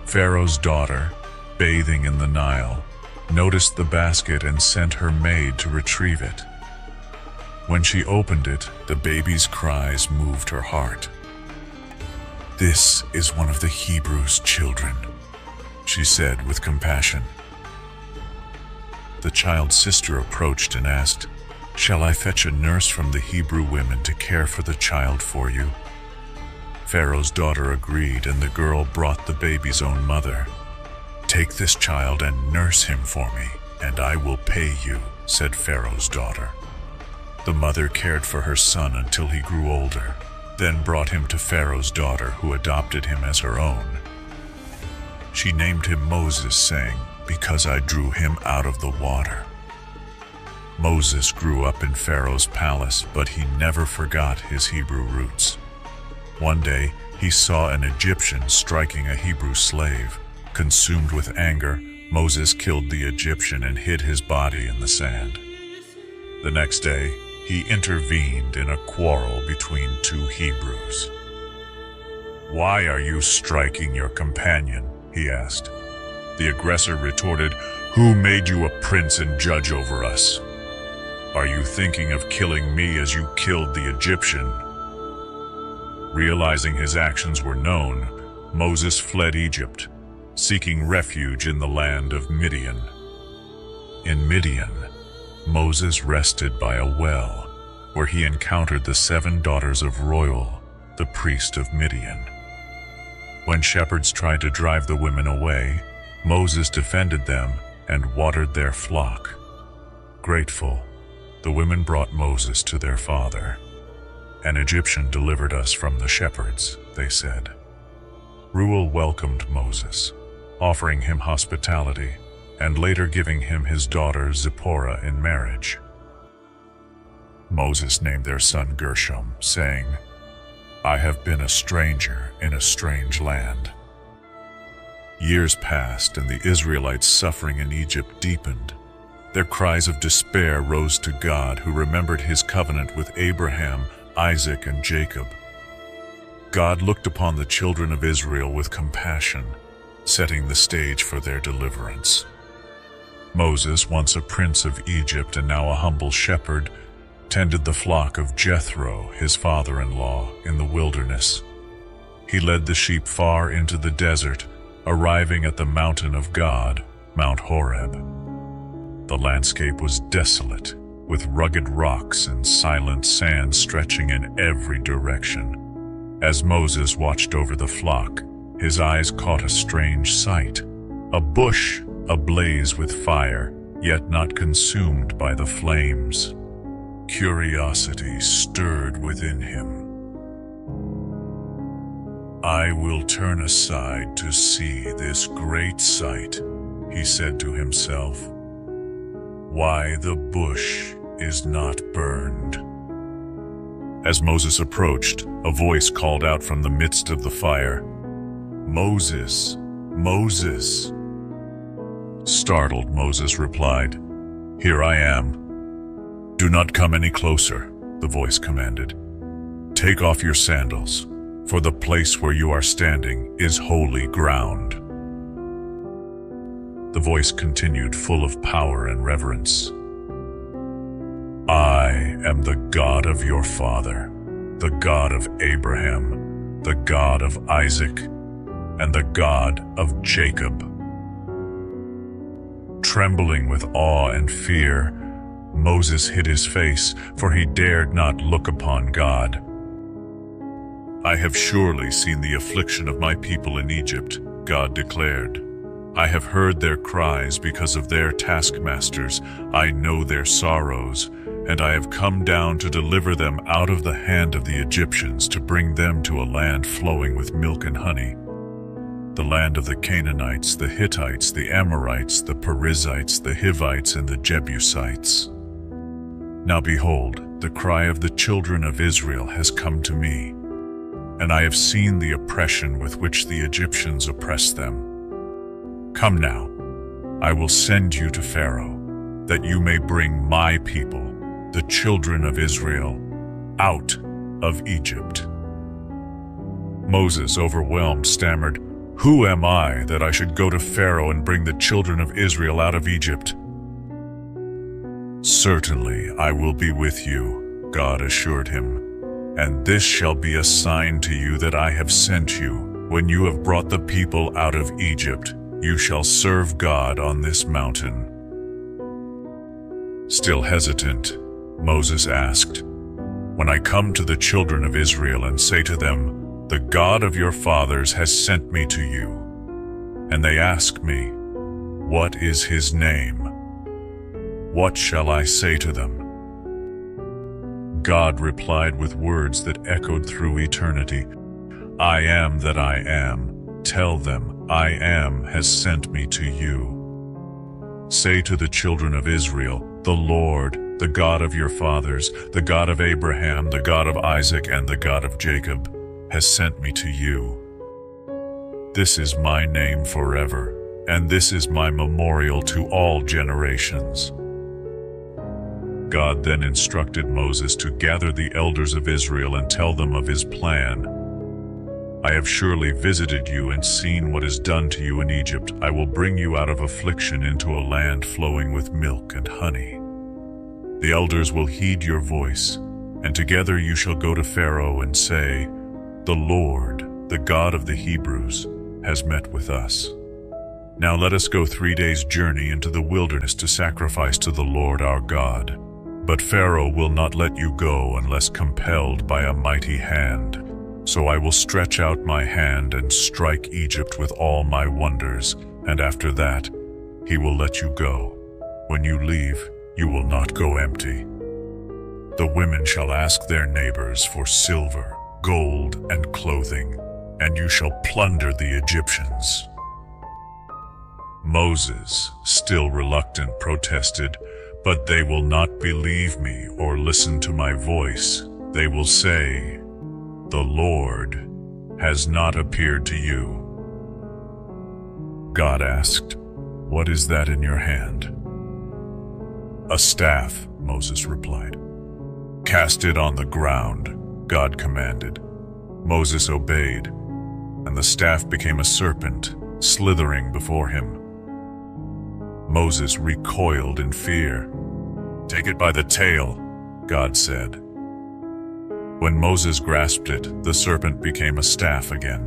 Pharaoh's daughter, bathing in the Nile, noticed the basket and sent her maid to retrieve it. When she opened it, the baby's cries moved her heart. "This is one of the Hebrews' children," she said with compassion. The child's sister approached and asked, "Shall I fetch a nurse from the Hebrew women to care for the child for you?" Pharaoh's daughter agreed, and the girl brought the baby's own mother. "Take this child and nurse him for me, and I will pay you," said Pharaoh's daughter. The mother cared for her son until he grew older, then brought him to Pharaoh's daughter, who adopted him as her own. She named him Moses, saying, "Because I drew him out of the water." Moses grew up in Pharaoh's palace, but he never forgot his Hebrew roots. One day, he saw an Egyptian striking a Hebrew slave. Consumed with anger, Moses killed the Egyptian and hid his body in the sand. The next day, he intervened in a quarrel between two Hebrews. "Why are you striking your companion?" he asked. The aggressor retorted, "Who made you a prince and judge over us? Are you thinking of killing me as you killed the Egyptian?" Realizing his actions were known, Moses fled Egypt, seeking refuge in the land of Midian. In Midian, Moses rested by a well, where he encountered the 7 daughters of Reuel, the priest of Midian. When shepherds tried to drive the women away, Moses defended them and watered their flock. Grateful, the women brought Moses to their father. "An Egyptian delivered us from the shepherds," they said. Reuel welcomed Moses, offering him hospitality, and later giving him his daughter Zipporah in marriage. Moses named their son Gershom, saying, "I have been a stranger in a strange land." Years passed, and the Israelites' suffering in Egypt deepened. Their cries of despair rose to God, who remembered his covenant with Abraham, Isaac, and Jacob. God looked upon the children of Israel with compassion, setting the stage for their deliverance. Moses, once a prince of Egypt and now a humble shepherd, tended the flock of Jethro, his father-in-law, in the wilderness. He led the sheep far into the desert, arriving at the mountain of God, Mount Horeb. The landscape was desolate, with rugged rocks and silent sand stretching in every direction. As Moses watched over the flock, his eyes caught a strange sight: a bush ablaze with fire, yet not consumed by the flames. Curiosity stirred within him. "I will turn aside to see this great sight," he said to himself. "Why the bush is not burned." As Moses approached, a voice called out from the midst of the fire, "Moses, Moses." Startled, Moses replied, "Here I am." "Do not come any closer," the voice commanded. "Take off your sandals, for the place where you are standing is holy ground." The voice continued, full of power and reverence. "I am the God of your father, the God of Abraham, the God of Isaac, and the God of Jacob." Trembling with awe and fear, Moses hid his face, for he dared not look upon God. "I have surely seen the affliction of my people in Egypt," God declared. "I have heard their cries because of their taskmasters. I know their sorrows, and I have come down to deliver them out of the hand of the Egyptians, to bring them to a land flowing with milk and honey, the land of the Canaanites, the Hittites, the Amorites, the Perizzites, the Hivites, and the Jebusites. Now behold, the cry of the children of Israel has come to me, and I have seen the oppression with which the Egyptians oppress them. Come now, I will send you to Pharaoh, that you may bring my people, the children of Israel, out of Egypt." Moses, overwhelmed, stammered, Who am I that I should go to Pharaoh and bring the children of Israel out of Egypt? Certainly I will be with you, God assured him. And this shall be a sign to you that I have sent you. When you have brought the people out of Egypt, you shall serve God on this mountain. Still hesitant, Moses asked, When I come to the children of Israel and say to them, The God of your fathers has sent me to you, and they ask me, What is his name? What shall I say to them? God replied with words that echoed through eternity, I am that I am. Tell them, I am has sent me to you. Say to the children of Israel, The Lord, the God of your fathers, the God of Abraham, the God of Isaac, and the God of Jacob, has sent me to you. This is my name forever, and this is my memorial to all generations. God then instructed Moses to gather the elders of Israel and tell them of his plan. I have surely visited you and seen what is done to you in Egypt. I will bring you out of affliction into a land flowing with milk and honey. The elders will heed your voice, and together you shall go to Pharaoh and say, The Lord, the God of the Hebrews, has met with us. Now let us go 3 days' journey into the wilderness to sacrifice to the Lord our God. But Pharaoh will not let you go unless compelled by a mighty hand. So I will stretch out my hand and strike Egypt with all my wonders, and after that, he will let you go. When you leave, you will not go empty. The women shall ask their neighbors for silver, gold, and clothing, and you shall plunder the Egyptians. Moses, still reluctant, protested, But they will not believe me or listen to my voice. They will say, The Lord has not appeared to you. God asked, What is that in your hand? A staff, Moses replied. Cast it on the ground, God commanded. Moses obeyed, and the staff became a serpent, slithering before him. Moses recoiled in fear. Take it by the tail, God said. When Moses grasped it, the serpent became a staff again.